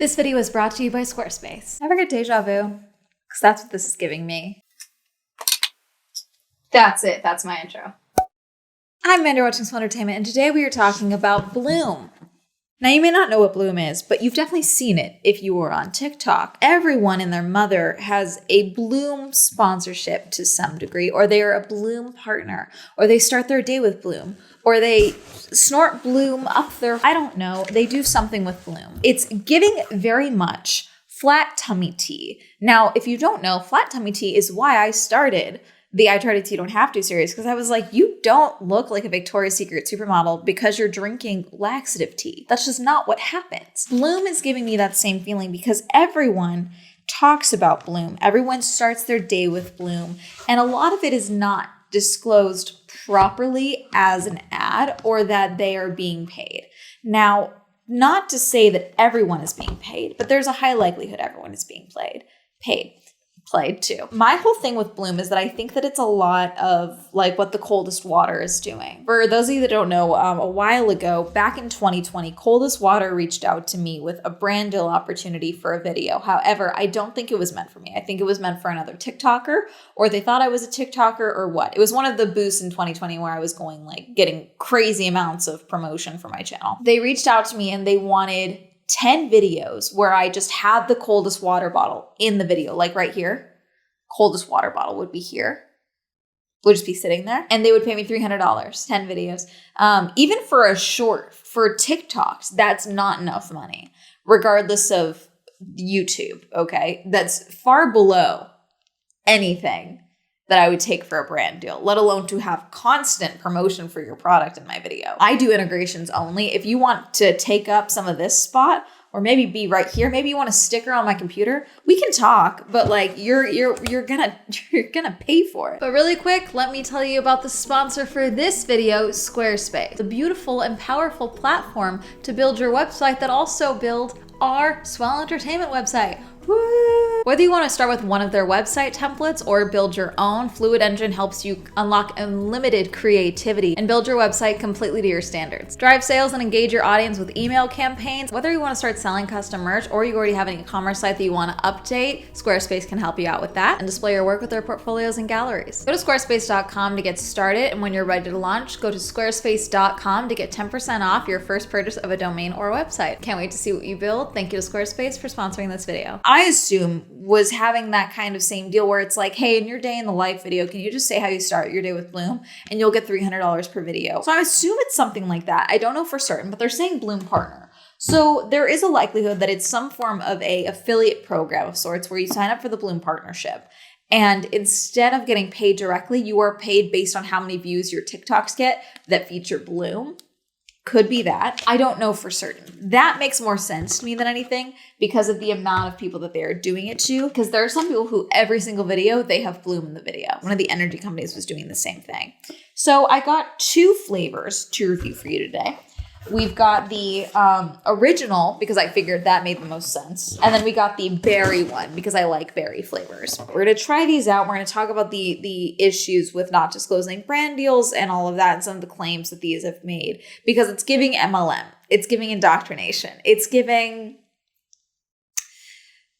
This video is brought to you by Squarespace. Ever get deja vu? Because that's what this is giving me. That's it. That's my intro. I'm Amanda watching Swell Entertainment, and today we are talking about Bloom. Now, you may not know what Bloom is, but you've definitely seen it if you were on TikTok. Everyone and their mother has a Bloom sponsorship to some degree, or they are a Bloom partner, or they start their day with Bloom, or they snort Bloom up their, I don't know, they do something with Bloom. It's giving very much flat tummy tea. Now, if you don't know, flat tummy tea is why I started the I Tried It Tea Don't Have To series, because I was like, you don't look like a Victoria's Secret supermodel because you're drinking laxative tea. That's just not what happens. Bloom is giving me that same feeling because everyone talks about Bloom. Everyone starts their day with Bloom, and a lot of it is not disclosed properly as an ad or that they are being paid. Now, not to say that everyone is being paid, but there's a high likelihood everyone is being paid too. My whole thing with Bloom is that I think that it's a lot of like what the Coldest Water is doing. For those of you that don't know, a while ago, back in 2020, Coldest Water reached out to me with a brand deal opportunity for a video. However, I don't think it was meant for me. I think it was meant for another TikToker, or they thought I was a TikToker or what. It was one of the boosts in 2020 where I was going like getting crazy amounts of promotion for my channel. They reached out to me and they wanted 10 videos where I just had the coldest water bottle in the video, like right here. Coldest water bottle would be here, would just be sitting there, and they would pay me $300, 10 videos. Even for a short, for TikToks, that's not enough money, regardless of YouTube, okay? That's far below anything that I would take for a brand deal, let alone to have constant promotion for your product in my video. I do integrations only. If you want to take up some of this spot, or maybe be right here, maybe you want a sticker on my computer, we can talk, but like you're gonna pay for it. But really quick, let me tell you about the sponsor for this video, Squarespace, the beautiful and powerful platform to build your website that also build our Swell Entertainment website. Woo! Whether you want to start with one of their website templates or build your own, Fluid Engine helps you unlock unlimited creativity and build your website completely to your standards. Drive sales and engage your audience with email campaigns. Whether you want to start selling custom merch or you already have an e-commerce site that you want to update, Squarespace can help you out with that and display your work with their portfolios and galleries. Go to squarespace.com to get started, and when you're ready to launch, go to squarespace.com to get 10% off your first purchase of a domain or website. Can't wait to see what you build. Thank you to Squarespace for sponsoring this video. I assume was having that kind of same deal where it's like, hey, in your day in the life video, can you just say how you start your day with Bloom and you'll get $300 per video. So I assume it's something like that. I don't know for certain, but they're saying Bloom partner. So there is a likelihood that it's some form of a affiliate program of sorts where you sign up for the Bloom partnership. And instead of getting paid directly, you are paid based on how many views your TikToks get that feature Bloom. Could be that. I don't know for certain. That makes more sense to me than anything because of the amount of people that they are doing it to. Because there are some people who every single video, they have Bloom in the video. One of the energy companies was doing the same thing. So I got 2 flavors to review for you today. We've got the original, because I figured that made the most sense. And then we got the berry one, because I like berry flavors. We're going to try these out. We're going to talk about the issues with not disclosing brand deals and all of that and some of the claims that these have made. Because it's giving MLM. It's giving indoctrination. It's giving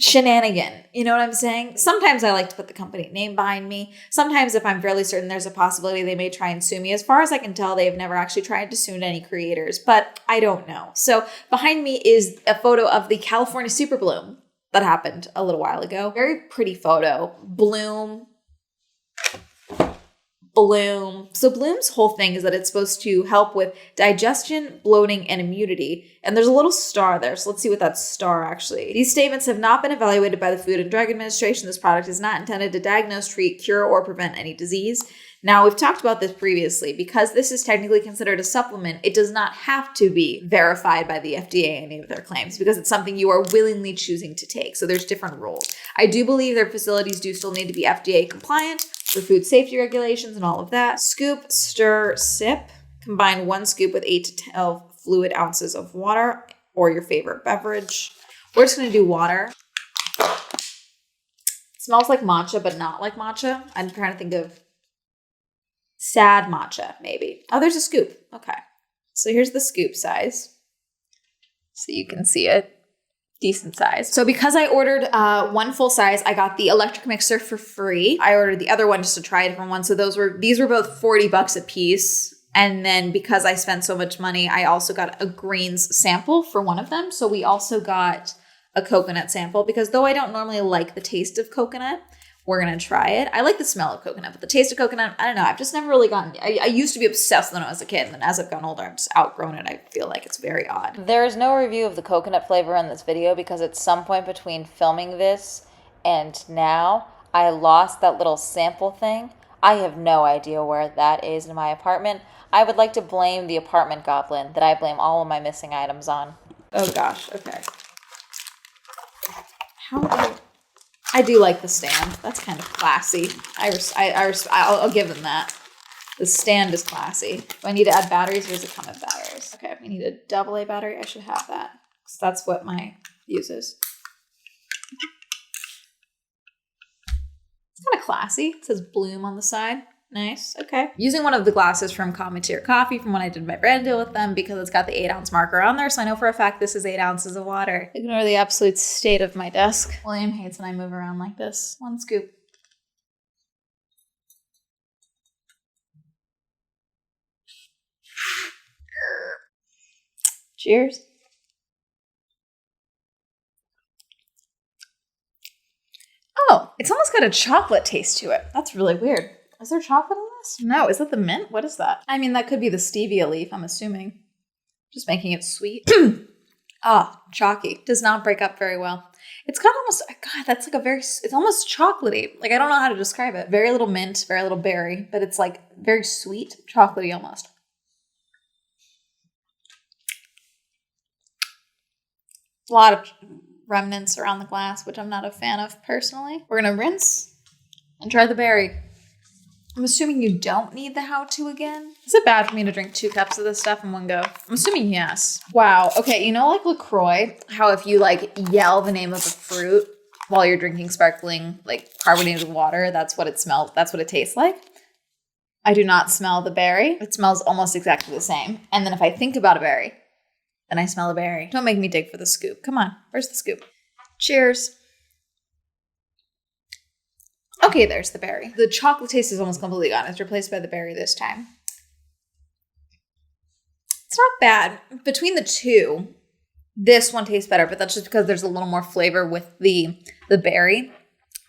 shenanigan. You know what I'm saying? Sometimes I like to put the company name behind me. Sometimes if I'm fairly certain there's a possibility they may try and sue me. As far as I can tell, they've never actually tried to sue any creators, but I don't know. So behind me is a photo of the California Super Bloom that happened a little while ago. Very pretty photo. Bloom. So Bloom's whole thing is that it's supposed to help with digestion, bloating, and immunity. And there's a little star there. So let's see what that star actually. These statements have not been evaluated by the Food and Drug Administration. This product is not intended to diagnose, treat, cure, or prevent any disease. Now, we've talked about this previously. Because this is technically considered a supplement, it does not have to be verified by the FDA in any of their claims because it's something you are willingly choosing to take. So there's different rules. I do believe their facilities do still need to be FDA compliant for food safety regulations and all of that. Scoop, stir, sip. Combine 1 scoop with 8 to 12 fluid ounces of water or your favorite beverage. We're just going to do water. It smells like matcha, but not like matcha. I'm trying to think of sad matcha, maybe. Oh, there's a scoop. Okay. So here's the scoop size. So you can see it. decent size. So because I ordered one full size, I got the electric mixer for free. I ordered the other one just to try a different one. So these were both $40 a piece. And then because I spent so much money, I also got a greens sample for one of them. So we also got a coconut sample because though I don't normally like the taste of coconut, we're going to try it. I like the smell of coconut, but the taste of coconut, I don't know. I've just never really I used to be obsessed when I was a kid. And then as I've gotten older, I've just outgrown it. I feel like it's very odd. There is no review of the coconut flavor in this video because at some point between filming this and now, I lost that little sample thing. I have no idea where that is in my apartment. I would like to blame the apartment goblin that I blame all of my missing items on. Oh gosh, okay. I do like the stand. That's kind of classy. I'll give them that. The stand is classy. Do I need to add batteries or does it come with batteries? Okay, we need a AA battery. I should have that because that's what my uses. It's kind of classy. It says Bloom on the side. Nice. Okay. Using one of the glasses from Cometeer Coffee from when I did my brand deal with them because it's got the 8-ounce marker on there. So I know for a fact this is 8 ounces of water. Ignore the absolute state of my desk. William hates when I move around like this. One scoop. Cheers. Oh, it's almost got a chocolate taste to it. That's really weird. Is there chocolate in this? No, is that the mint? What is that? I mean, that could be the stevia leaf, I'm assuming. Just making it sweet. Ah, chalky. Does not break up very well. It's got almost, God, that's like it's almost chocolatey. Like, I don't know how to describe it. Very little mint, very little berry, but it's like very sweet, chocolatey almost. A lot of remnants around the glass, which I'm not a fan of personally. We're going to rinse and try the berry. I'm assuming you don't need the how-to again. Is it bad for me to drink 2 cups of this stuff in one go? I'm assuming yes. Wow. Okay, you know like LaCroix, how if you like yell the name of a fruit while you're drinking sparkling like carbonated water, that's what it smells, that's what it tastes like? I do not smell the berry. It smells almost exactly the same. And then if I think about a berry, then I smell a berry. Don't make me dig for the scoop. Come on, where's the scoop? Cheers. Okay, there's the berry. The chocolate taste is almost completely gone. It's replaced by the berry this time. It's not bad. Between the two, this one tastes better, but that's just because there's a little more flavor with the berry.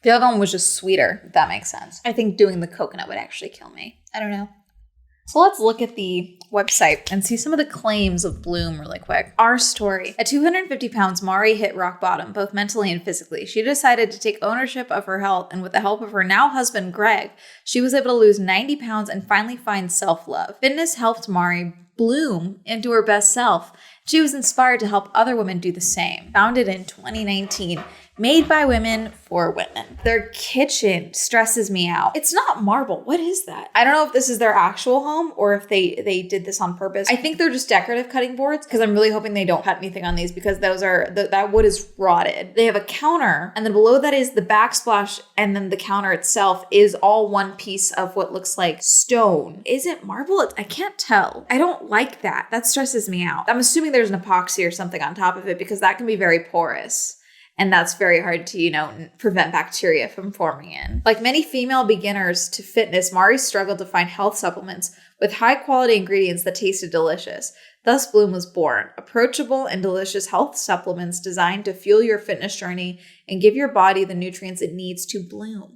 The other one was just sweeter, if that makes sense. I think doing the coconut would actually kill me. I don't know. So let's look at the website and see some of the claims of Bloom really quick. Our story. At 250 pounds, Mari hit rock bottom, both mentally and physically. She decided to take ownership of her health, and with the help of her now husband, Greg, she was able to lose 90 pounds and finally find self-love. Fitness helped Mari bloom into her best self. She was inspired to help other women do the same. Founded in 2019, made by women for women. Their kitchen stresses me out. It's not marble. What is that? I don't know if this is their actual home or if they did this on purpose. I think they're just decorative cutting boards because I'm really hoping they don't cut anything on these because those are that wood is rotted. They have a counter and then below that is the backsplash and then the counter itself is all one piece of what looks like stone. Is it marble? I can't tell. I don't like that. That stresses me out. I'm assuming there's an epoxy or something on top of it because that can be very porous. And that's very hard to, prevent bacteria from forming in. Like many female beginners to fitness, Mari struggled to find health supplements with high quality ingredients that tasted delicious. Thus, Bloom was born. Approachable and delicious health supplements designed to fuel your fitness journey and give your body the nutrients it needs to bloom.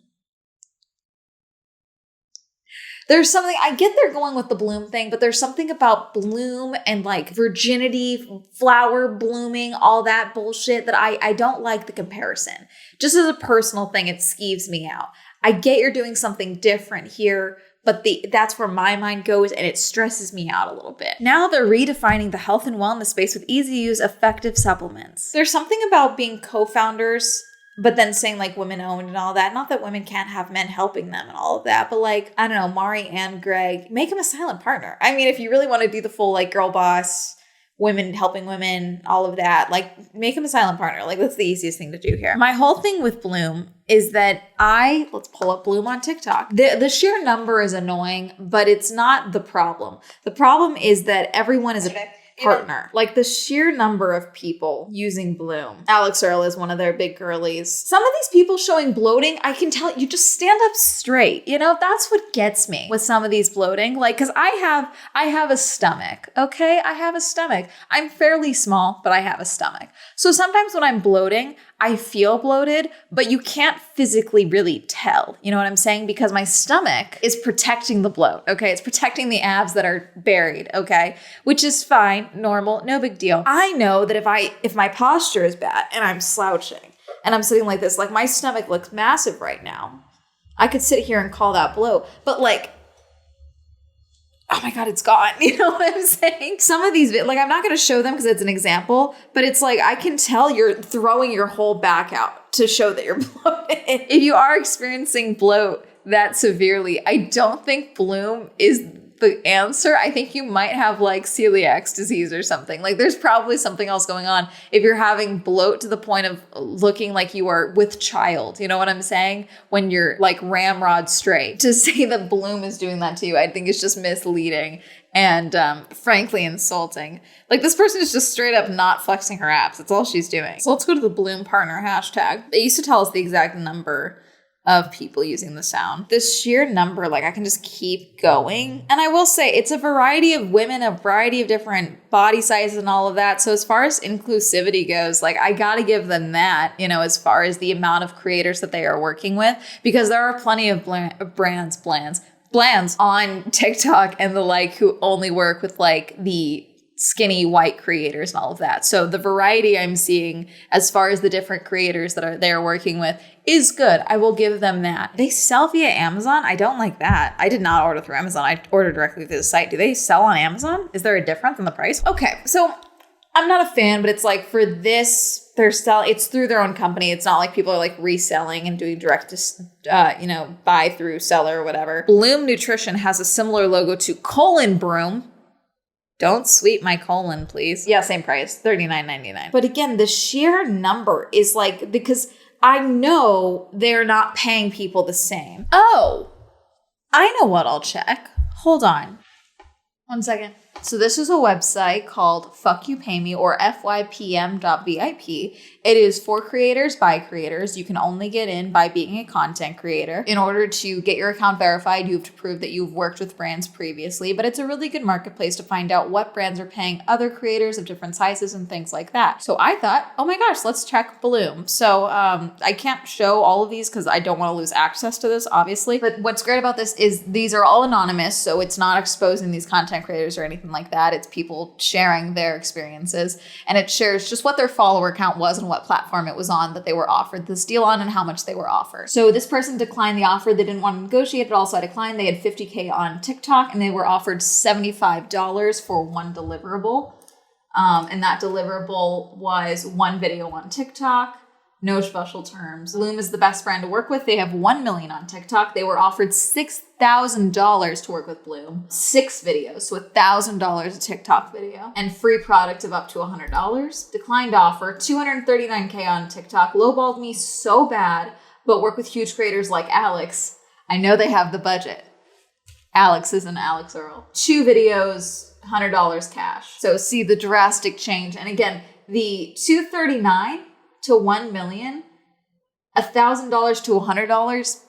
There's something, I get they're going with the bloom thing, but there's something about bloom and like virginity, flower blooming, all that bullshit that I don't like the comparison. Just as a personal thing, it skeeves me out. I get you're doing something different here, but that's where my mind goes and it stresses me out a little bit. Now they're redefining the health and wellness space with easy to use, effective supplements. There's something about being co-founders but then saying like women owned and all that. Not that women can't have men helping them and all of that, but like, I don't know, Mari and Greg, make him a silent partner. I mean, if you really want to do the full like girl boss, women helping women, all of that, like make him a silent partner. Like that's the easiest thing to do here. My whole thing with Bloom is that let's pull up Bloom on TikTok. The sheer number is annoying, but it's not the problem. The problem is that everyone is partner. Like the sheer number of people using Bloom. Alex Earl is one of their big girlies. Some of these people showing bloating, I can tell you just stand up straight. You know, that's what gets me with some of these bloating. Like, cause I have a stomach, okay? I have a stomach. I'm fairly small, but I have a stomach. So sometimes when I'm bloating, I feel bloated, but you can't physically really tell. You know what I'm saying? Because my stomach is protecting the bloat, okay? It's protecting the abs that are buried, okay? Which is fine, normal, no big deal. I know that if my posture is bad and I'm slouching and I'm sitting like this, like my stomach looks massive right now. I could sit here and call that bloat, but like, oh my God, it's gone. You know what I'm saying? Some of these, like, I'm not going to show them because it's an example, but it's like, I can tell you're throwing your whole back out to show that you're bloated. If you are experiencing bloat that severely, I don't think Bloom is the answer. I think you might have like celiac disease or something. Like there's probably something else going on if you're having bloat to the point of looking like you are with child. You know what I'm saying? When you're like ramrod straight. To say that Bloom is doing that to you, I think it's just misleading and frankly insulting. Like this person is just straight up not flexing her abs. That's all she's doing. So let's go to the Bloom partner hashtag. They used to tell us the exact number of people using the sound. The sheer number, like I can just keep going. And I will say it's a variety of women, a variety of different body sizes and all of that. So as far as inclusivity goes, like I gotta give them that, you know, as far as the amount of creators that they are working with, because there are plenty of brands on TikTok and the like who only work with like the skinny white creators and all of that. So the variety I'm seeing as far as the different creators that they're working with is good. I will give them that. They sell via Amazon. I don't like that. I did not order through Amazon. I ordered directly through the site. Do they sell on Amazon? Is there a difference in the price? Okay, so I'm not a fan, but it's like for this, it's through their own company. It's not like people are like reselling and doing direct to, buy through seller or whatever. Bloom Nutrition has a similar logo to Broom. Don't sweep my colon, please. Yeah, same price, $39.99. But again, the sheer number is like, because I know they're not paying people the same. Oh, I know what I'll check. Hold on. 1 second. So this is a website called Fuck You Pay Me or fypm.vip. It is for creators by creators. You can only get in by being a content creator. In order to get your account verified, you have to prove that you've worked with brands previously, but it's a really good marketplace to find out what brands are paying other creators of different sizes and things like that. So I thought, oh my gosh, let's check Bloom. So I can't show all of these because I don't want to lose access to this, obviously. But what's great about this is these are all anonymous, so it's not exposing these content creators or anything like that. It's people sharing their experiences, and it shares just what their follower count was and what platform it was on that they were offered this deal on and how much they were offered. So this person declined the offer. They didn't want to negotiate it. Also, I declined. They had 50K on TikTok and they were offered $75 for one deliverable. And that deliverable was one video on TikTok. No special terms. Bloom is the best brand to work with. They have 1 million on TikTok. They were offered $6,000 to work with Bloom. 6 videos, so $1,000 a TikTok video. And free product of up to $100. Declined offer, $239K on TikTok. Lowballed me so bad, but work with huge creators like Alex. I know they have the budget. Alex isn't Alex Earl. 2 videos, $100 cash. So see the drastic change. And again, the $239 to 1 million, $1,000 to $100,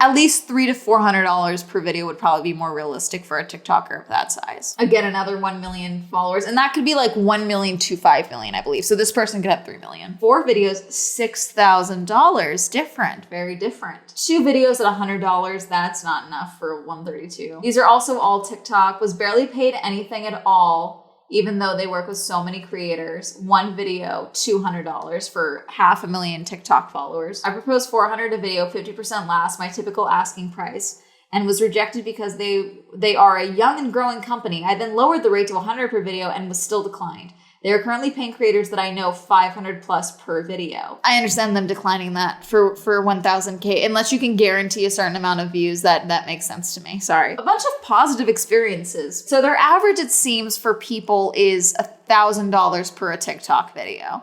at least $300 to $400 per video would probably be more realistic for a TikToker of that size. Again, another 1 million followers, and that could be like 1 million to 5 million, I believe. So this person could have 3 million. 4 videos, $6,000, different, very different. 2 videos at $100, that's not enough for 132. These are also all TikTok, was barely paid anything at all, even though they work with so many creators. 1 video, $200 for 500,000 TikTok followers. I proposed $400 a video, 50% less, my typical asking price, and was rejected because they are a young and growing company. I then lowered the rate to $100 per video and was still declined. They are currently paying creators that I know $500 plus per video. I understand them declining that for 1,000K, unless you can guarantee a certain amount of views. That makes sense to me. Sorry. A bunch of positive experiences. So their average, it seems, for people is $1,000 per a TikTok video,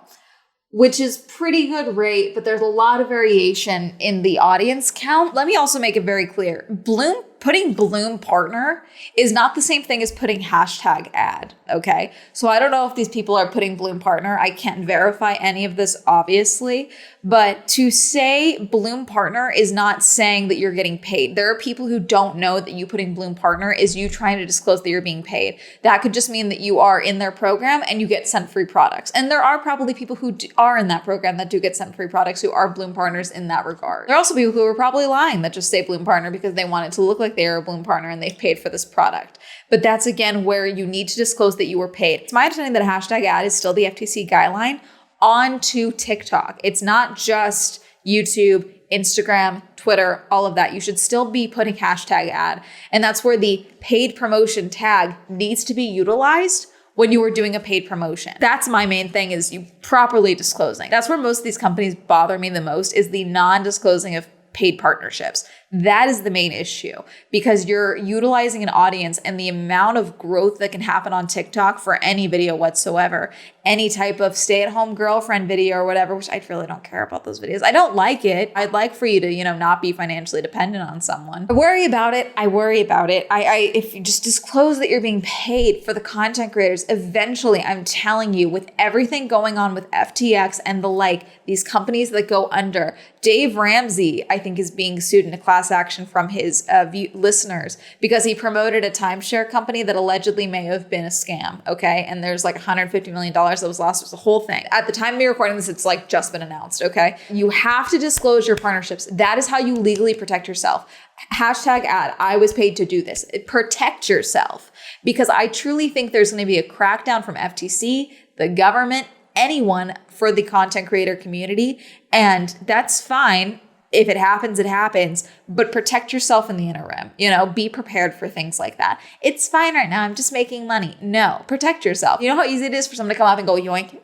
which is pretty good rate, but there's a lot of variation in the audience count. Let me also make it very clear. Bloom putting Bloom partner is not the same thing as putting hashtag ad, okay? So I don't know if these people are putting Bloom partner. I can't verify any of this, obviously, but to say Bloom partner is not saying that you're getting paid. There are people who don't know that you putting Bloom partner is you trying to disclose that you're being paid. That could just mean that you are in their program and you get sent free products. And there are probably people who are in that program that do get sent free products who are Bloom partners in that regard. There are also people who are probably lying that just say Bloom partner because they want it to look like they are a Bloom partner and they've paid for this product. But that's again where you need to disclose that you were paid. It's my understanding that a hashtag ad is still the FTC guideline onto TikTok. It's not just YouTube, Instagram, Twitter, all of that. You should still be putting hashtag ad. And that's where the paid promotion tag needs to be utilized when you are doing a paid promotion. That's my main thing, is you properly disclosing. That's where most of these companies bother me the most, is the non-disclosing of paid partnerships. That is the main issue, because you're utilizing an audience, and the amount of growth that can happen on TikTok for any video whatsoever, any type of stay-at-home girlfriend video or whatever, which I really don't care about those videos. I don't like it. I'd like for you to, not be financially dependent on someone. I worry about it. If you just disclose that you're being paid for the content creators, eventually, I'm telling you, with everything going on with FTX and the like, these companies that go under, Dave Ramsey, I think, is being sued in a class action from his listeners because he promoted a timeshare company that allegedly may have been a scam, okay? And there's like $150 million that was lost. It was the whole thing. At the time of me recording this, it's like just been announced, okay? You have to disclose your partnerships. That is how you legally protect yourself. Hashtag ad, I was paid to do this. Protect yourself, because I truly think there's going to be a crackdown from FTC, the government, anyone, for the content creator community. And that's fine. If it happens, it happens, but protect yourself in the interim. Be prepared for things like that. It's fine right now. I'm just making money. No, protect yourself. You know how easy it is for someone to come up and go, yoink,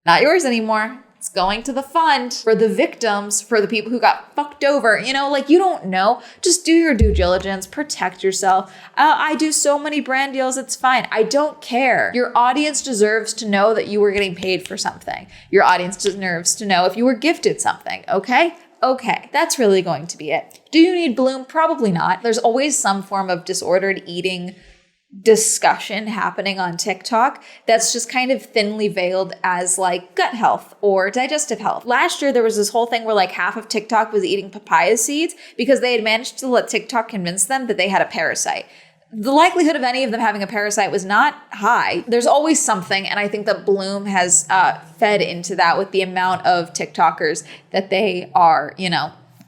not yours anymore. It's going to the fund for the victims, for the people who got fucked over. You don't know. Just do your due diligence. Protect yourself. I do so many brand deals. It's fine. I don't care. Your audience deserves to know that you were getting paid for something. Your audience deserves to know if you were gifted something. Okay, that's really going to be it. Do you need Bloom? Probably not. There's always some form of disordered eating discussion happening on TikTok that's just kind of thinly veiled as like gut health or digestive health. Last year, there was this whole thing where like half of TikTok was eating papaya seeds because they had managed to let TikTok convince them that they had a parasite. The likelihood of any of them having a parasite was not high. There's always something, and I think that Bloom has fed into that with the amount of TikTokers that they are,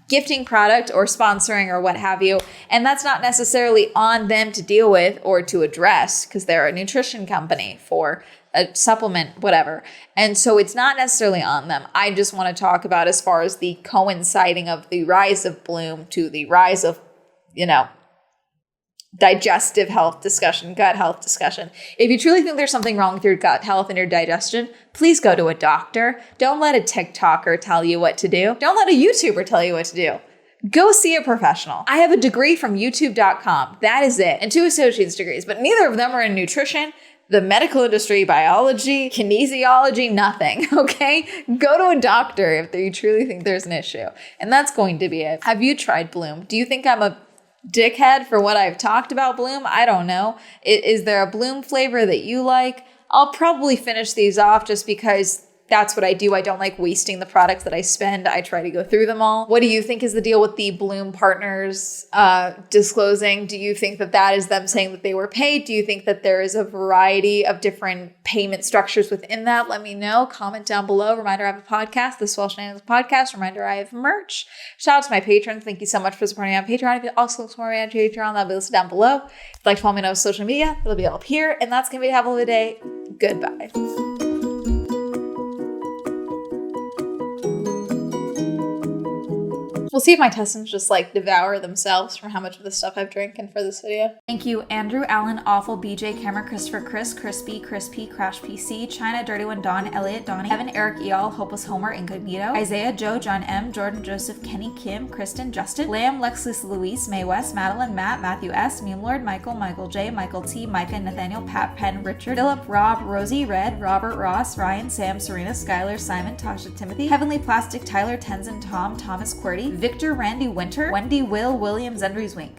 gifting product or sponsoring or what have you. And that's not necessarily on them to deal with or to address, because they're a nutrition company for a supplement, whatever. And so it's not necessarily on them. I just want to talk about as far as the coinciding of the rise of Bloom to the rise of, digestive health discussion, gut health discussion. If you truly think there's something wrong with your gut health and your digestion, please go to a doctor. Don't let a TikToker tell you what to do. Don't let a YouTuber tell you what to do. Go see a professional. I have a degree from youtube.com. That is it. And 2 associate's degrees, but neither of them are in nutrition, the medical industry, biology, kinesiology, nothing, okay? Go to a doctor if you truly think there's an issue. And that's going to be it. Have you tried Bloom? Do you think I'm a dickhead for what I've talked about Bloom? I don't know. Is there a Bloom flavor that you like? I'll probably finish these off just because that's what I do. I don't like wasting the products that I spend. I try to go through them all. What do you think is the deal with the Bloom partners disclosing? Do you think that is them saying that they were paid? Do you think that there is a variety of different payment structures within that? Let me know. Comment down below. Reminder, I have a podcast, the Swell Entertainment podcast. Reminder, I have merch. Shout out to my patrons. Thank you so much for supporting me on Patreon. If you also support me on Patreon, that'll be listed down below. If you'd like to follow me on social media, it'll be all up here. And that's going to be the Have a Lovely Day. Goodbye. We'll see if my intestines just devour themselves from how much of the stuff I've drinking for this video. Thank you, Andrew, Allen, Awful, BJ, Cameron, Christopher, Chris, Crispy, Crispy, Crash PC, China, Dirty One, Don, Elliot, Donnie, Evan, Eric, Eal, Hopeless Homer, Incognito, Isaiah, Joe, John M, Jordan, Joseph, Kenny, Kim, Kristen, Justin, Lamb, Lexus, Luis, May West, Madeline, Matt, Matthew S, Meme Lord, Michael, Michael J, Michael T, Micah, Nathaniel, Pat, Penn, Richard, Philip, Rob, Rosie, Red, Robert, Ross, Ryan, Sam, Serena, Skylar, Simon, Tasha, Timothy, Heavenly Plastic, Tyler, Tenzin, Tom, Thomas, Qwerty, Victor, Randy, Winter, Wendy, Will, Williams, Endries, Wink.